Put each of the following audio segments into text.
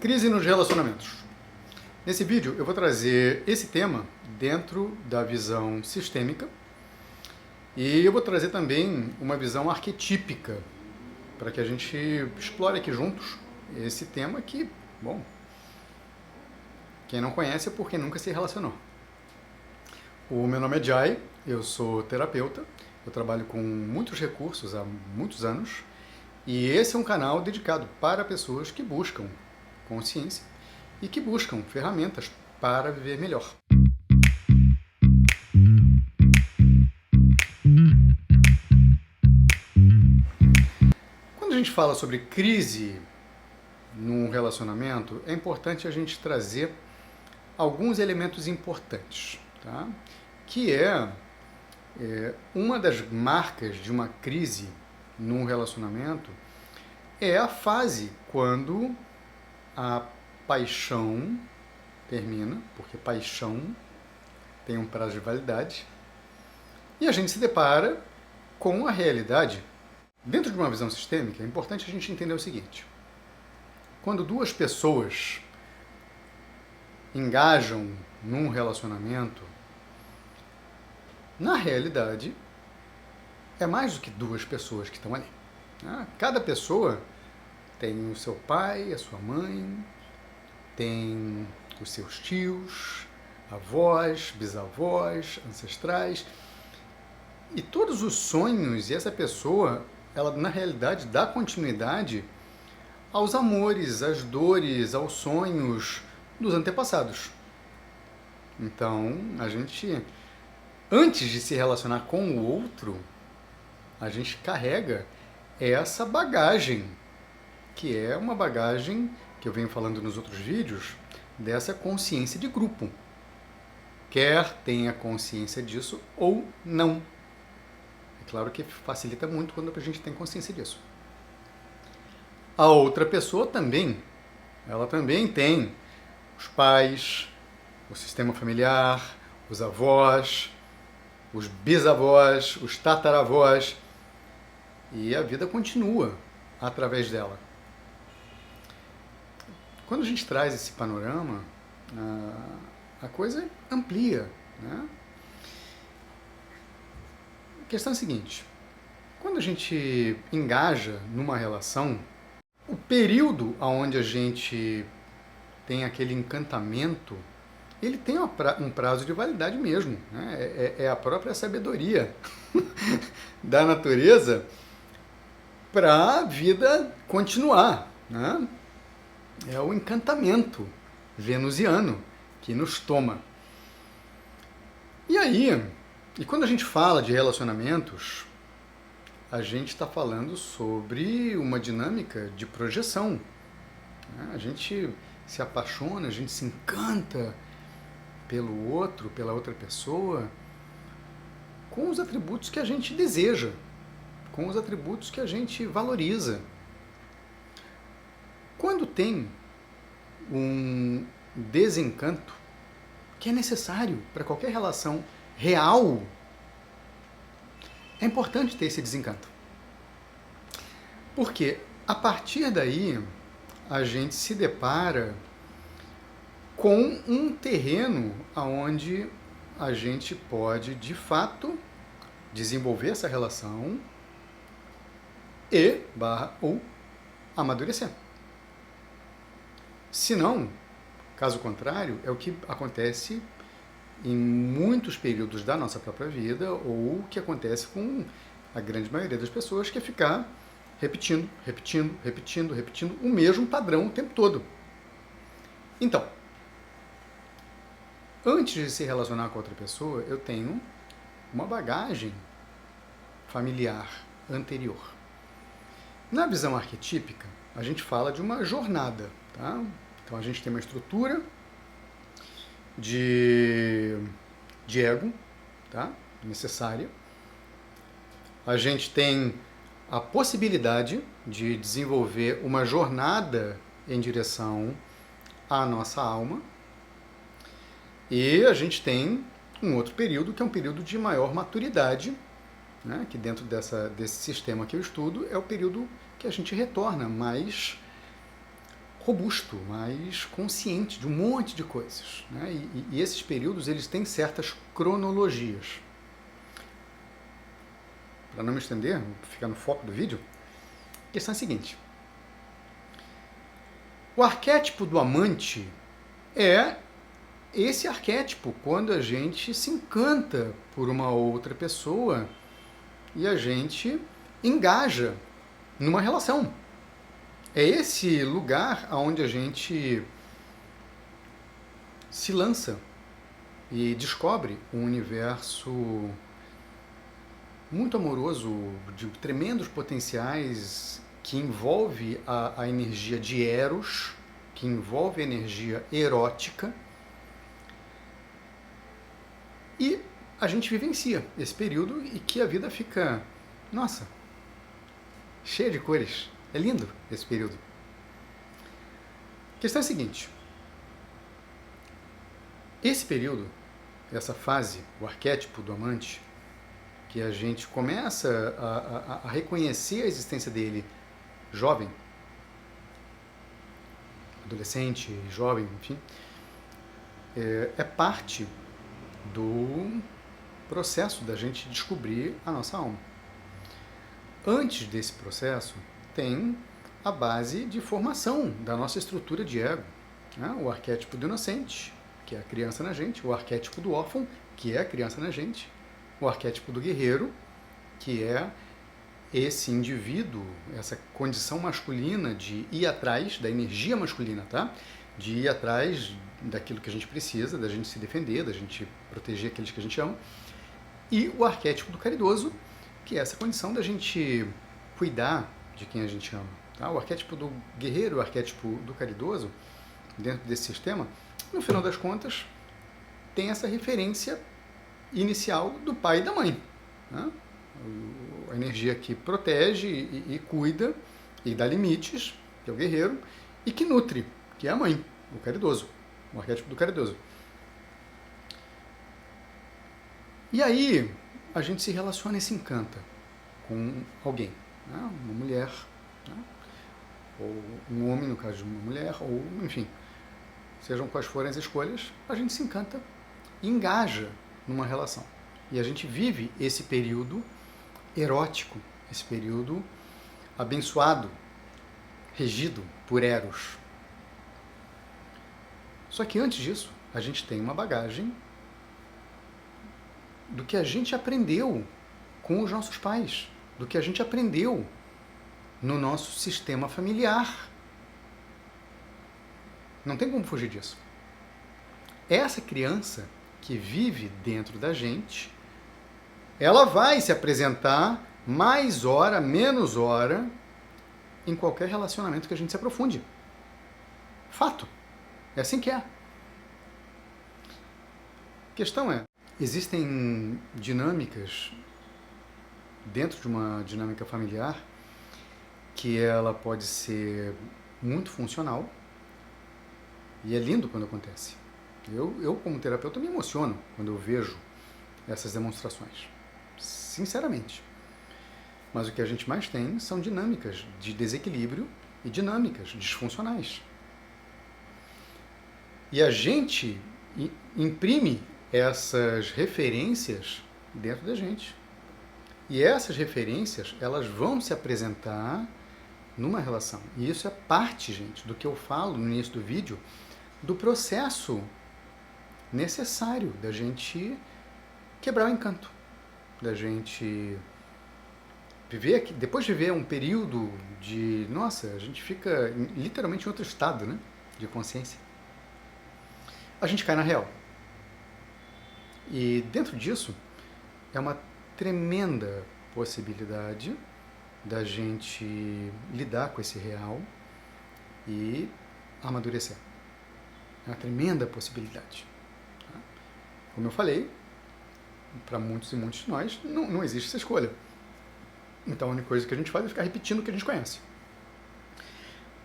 Crise nos relacionamentos. Nesse vídeo eu vou trazer esse tema dentro da visão sistêmica e eu vou trazer também uma visão arquetípica para que a gente explore aqui juntos esse tema que, bom, quem não conhece é porque nunca se relacionou. O meu nome é Jai, eu sou terapeuta, eu trabalho com muitos recursos há muitos anos e esse é um canal dedicado para pessoas que buscam consciência e que buscam ferramentas para viver melhor. Quando a gente fala sobre crise num relacionamento, é importante a gente trazer alguns elementos importantes, tá? Que uma das marcas de uma crise num relacionamento é a fase quando a paixão termina, porque paixão tem um prazo de validade, e a gente se depara com a realidade. Dentro de uma visão sistêmica, é importante a gente entender o seguinte: quando duas pessoas engajam num relacionamento, na realidade, é mais do que duas pessoas que estão ali. Cada pessoa tem o seu pai, a sua mãe, tem os seus tios, avós, bisavós, ancestrais, e todos os sonhos, e essa pessoa, ela na realidade dá continuidade aos amores, às dores, aos sonhos dos antepassados. Então, a gente, antes de se relacionar com o outro, a gente carrega essa bagagem, que é uma bagagem que eu venho falando nos outros vídeos, dessa consciência de grupo. Quer tenha consciência disso ou não. É claro que facilita muito quando a gente tem consciência disso. A outra pessoa também, ela também tem os pais, o sistema familiar, os avós, os bisavós, os tataravós, e a vida continua através dela. Quando a gente traz esse panorama, a coisa amplia, né? A questão é a seguinte: quando a gente engaja numa relação, o período onde a gente tem aquele encantamento, ele tem um prazo de validade mesmo, né? É a própria sabedoria da natureza para a vida continuar, né? É o encantamento venusiano que nos toma. E aí, e quando a gente fala de relacionamentos, a gente está falando sobre uma dinâmica de projeção. A gente se apaixona, a gente se encanta pelo outro, pela outra pessoa, com os atributos que a gente deseja, com os atributos que a gente valoriza. Quando tem um desencanto, que é necessário para qualquer relação real, é importante ter esse desencanto. Porque a partir daí a gente se depara com um terreno onde a gente pode, de fato, desenvolver essa relação ou amadurecer. Se não, caso contrário, é o que acontece em muitos períodos da nossa própria vida, ou o que acontece com a grande maioria das pessoas, que é ficar repetindo o mesmo padrão o tempo todo. Então, antes de se relacionar com outra pessoa, eu tenho uma bagagem familiar anterior. Na visão arquetípica, a gente fala de uma jornada, tá? Então a gente tem uma estrutura de ego, tá? Necessária. A gente tem a possibilidade de desenvolver uma jornada em direção à nossa alma. E a gente tem um outro período, que é um período de maior maturidade, né? Que dentro desse sistema que eu estudo é o período que a gente retorna mais robusto, mais consciente de um monte de coisas, né? E esses períodos, eles têm certas cronologias. Para não me estender, ficar no foco do vídeo, a questão é a seguinte. O arquétipo do amante é esse arquétipo quando a gente se encanta por uma outra pessoa e a gente engaja numa relação. É esse lugar onde a gente se lança e descobre um universo muito amoroso, de tremendos potenciais, que envolve a energia de Eros, que envolve a energia erótica, e a gente vivencia esse período e que a vida fica, nossa, cheia de cores. É lindo esse período. A questão é a seguinte. Esse período, essa fase, o arquétipo do amante, que a gente começa a reconhecer a existência dele jovem, adolescente, jovem, enfim, é parte do processo da gente descobrir a nossa alma. Antes desse processo, tem a base de formação da nossa estrutura de ego, né? O arquétipo do inocente, que é a criança na gente, o arquétipo do órfão, que é a criança na gente, o arquétipo do guerreiro, que é esse indivíduo, essa condição masculina de ir atrás da energia masculina, tá? De ir atrás daquilo que a gente precisa, da gente se defender, da gente proteger aqueles que a gente ama. E o arquétipo do caridoso, que é essa condição da gente cuidar de quem a gente ama. Tá? O arquétipo do guerreiro, o arquétipo do caridoso, dentro desse sistema, no final das contas, tem essa referência inicial do pai e da mãe. Né? A energia que protege e cuida e dá limites, que é o guerreiro, e que nutre, que é a mãe, o caridoso, o arquétipo do caridoso. E aí, a gente se relaciona e se encanta com alguém, né? Uma mulher, né? Ou um homem, no caso de uma mulher, ou enfim, sejam quais forem as escolhas, a gente se encanta e engaja numa relação. E a gente vive esse período erótico, esse período abençoado, regido por Eros. Só que antes disso, a gente tem uma bagagem do que a gente aprendeu com os nossos pais, do que a gente aprendeu no nosso sistema familiar. Não tem como fugir disso. Essa criança que vive dentro da gente, ela vai se apresentar mais hora, menos hora, em qualquer relacionamento que a gente se aprofunde. Fato. É assim que é. A questão é, existem dinâmicas dentro de uma dinâmica familiar que ela pode ser muito funcional e é lindo quando acontece. Eu como terapeuta, me emociono quando eu vejo essas demonstrações. Sinceramente. Mas o que a gente mais tem são dinâmicas de desequilíbrio e dinâmicas disfuncionais. E a gente imprime essas referências dentro da gente. E essas referências, elas vão se apresentar numa relação. E isso é parte, gente, do que eu falo no início do vídeo, do processo necessário da gente quebrar o encanto, da gente viver, depois de viver um período de, nossa, a gente fica literalmente em outro estado, né, de consciência. A gente cai na real. E dentro disso é uma tremenda possibilidade da gente lidar com esse real e amadurecer. É uma tremenda possibilidade. Tá? Como eu falei, para muitos e muitos de nós, não existe essa escolha. Então a única coisa que a gente faz é ficar repetindo o que a gente conhece.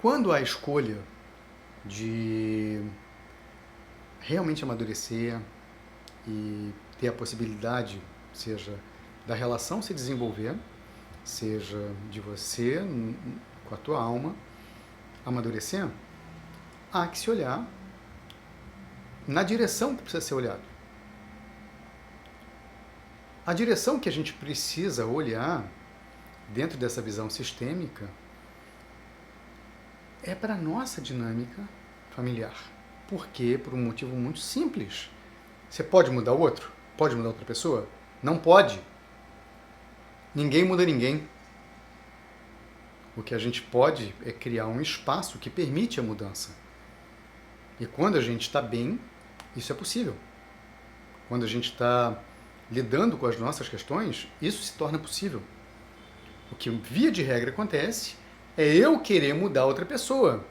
Quando há a escolha de realmente amadurecer e ter a possibilidade, seja da relação se desenvolver, seja de você com a tua alma amadurecer, há que se olhar na direção que precisa ser olhado. A direção que a gente precisa olhar dentro dessa visão sistêmica é para a nossa dinâmica familiar. Por quê? Por um motivo muito simples. Você pode mudar o outro? Pode mudar outra pessoa? Não pode. Ninguém muda ninguém. O que a gente pode é criar um espaço que permite a mudança. E quando a gente está bem, isso é possível. Quando a gente está lidando com as nossas questões, isso se torna possível. O que, via de regra, acontece é eu querer mudar outra pessoa,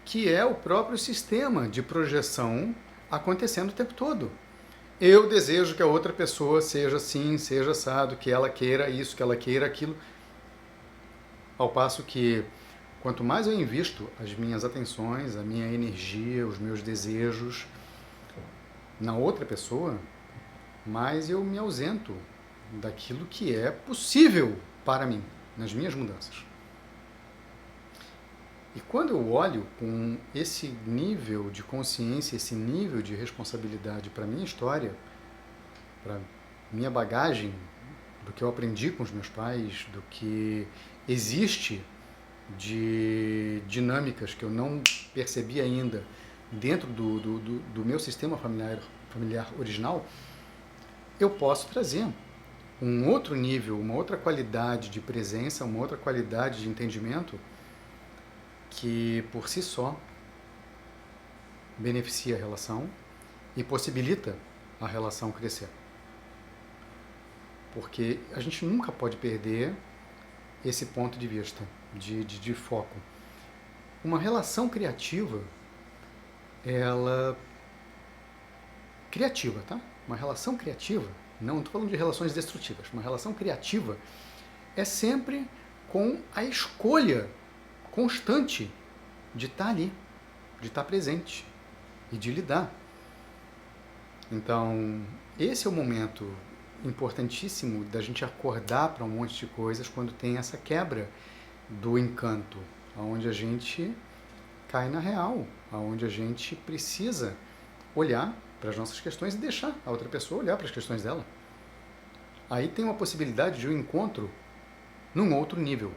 que é o próprio sistema de projeção acontecendo o tempo todo. Eu desejo que a outra pessoa seja assim, seja assado, que ela queira isso, que ela queira aquilo. Ao passo que, quanto mais eu invisto as minhas atenções, a minha energia, os meus desejos na outra pessoa, mais eu me ausento daquilo que é possível para mim, nas minhas mudanças. E quando eu olho com esse nível de consciência, esse nível de responsabilidade para a minha história, para minha bagagem, do que eu aprendi com os meus pais, do que existe de dinâmicas que eu não percebi ainda dentro do meu sistema familiar original, eu posso trazer um outro nível, uma outra qualidade de presença, uma outra qualidade de entendimento que, por si só, beneficia a relação e possibilita a relação crescer. Porque a gente nunca pode perder esse ponto de vista, de foco. Uma relação criativa, criativa, tá? Uma relação criativa, não estou falando de relações destrutivas, uma relação criativa é sempre com a escolha constante de estar ali, de estar presente e de lidar. Então, esse é o momento importantíssimo da gente acordar para um monte de coisas quando tem essa quebra do encanto, onde a gente cai na real, onde a gente precisa olhar para as nossas questões e deixar a outra pessoa olhar para as questões dela. Aí tem uma possibilidade de um encontro num outro nível.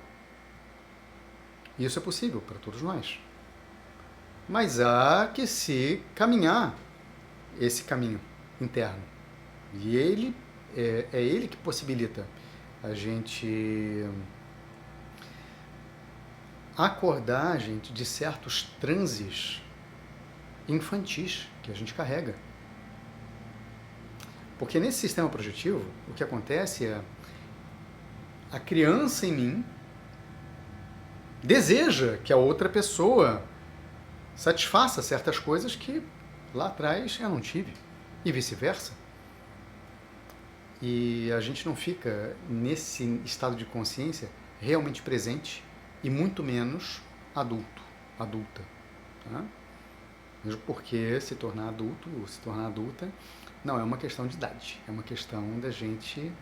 E isso é possível para todos nós. Mas há que se caminhar esse caminho interno. E ele é ele que possibilita a gente acordar a gente de certos transes infantis que a gente carrega. Porque nesse sistema projetivo, o que acontece é a criança em mim deseja que a outra pessoa satisfaça certas coisas que lá atrás eu não tive, e vice-versa. E a gente não fica nesse estado de consciência realmente presente e muito menos adulta. Tá? Mesmo porque se tornar adulto ou se tornar adulta não é uma questão de idade, é uma questão da gente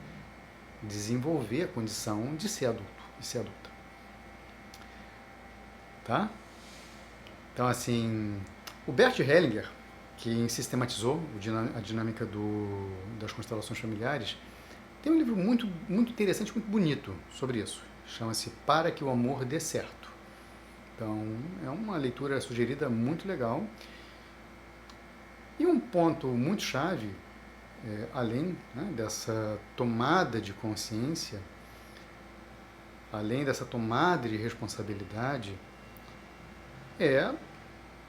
desenvolver a condição de ser adulto e ser adulta. Tá? Então, assim, o Bert Hellinger, que sistematizou a dinâmica das constelações familiares, tem um livro muito, muito interessante, muito bonito sobre isso. Chama-se Para que o Amor Dê Certo. Então, é uma leitura sugerida muito legal. E um ponto muito chave, além, né, dessa tomada de consciência, além dessa tomada de responsabilidade, é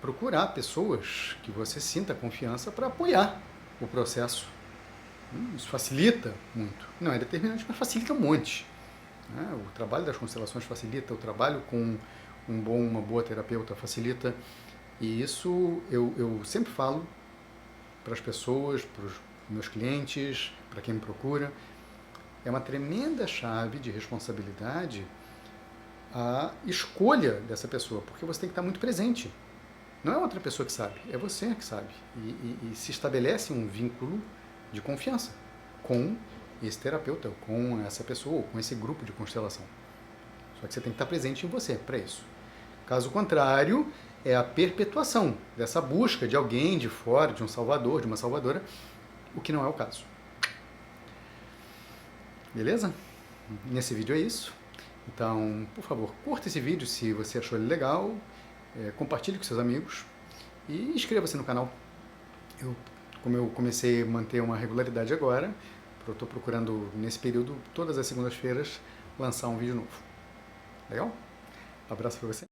procurar pessoas que você sinta confiança para apoiar o processo. Isso facilita muito. Não é determinante, mas facilita um monte. O trabalho das constelações facilita, o trabalho com uma boa terapeuta facilita. E isso eu sempre falo para as pessoas, para os meus clientes, para quem me procura. É uma tremenda chave de responsabilidade a escolha dessa pessoa, porque você tem que estar muito presente. Não é outra pessoa que sabe, é você que sabe. E se estabelece um vínculo de confiança com esse terapeuta, com essa pessoa, com esse grupo de constelação. Só que você tem que estar presente em você para isso. Caso contrário, é a perpetuação dessa busca de alguém de fora, de um salvador, de uma salvadora, o que não é o caso. Beleza? Nesse vídeo é isso. Então, por favor, curta esse vídeo se você achou ele legal, compartilhe com seus amigos e inscreva-se no canal. Como eu comecei a manter uma regularidade agora, eu estou procurando, nesse período, todas as segundas-feiras, lançar um vídeo novo. Legal? Abraço para você.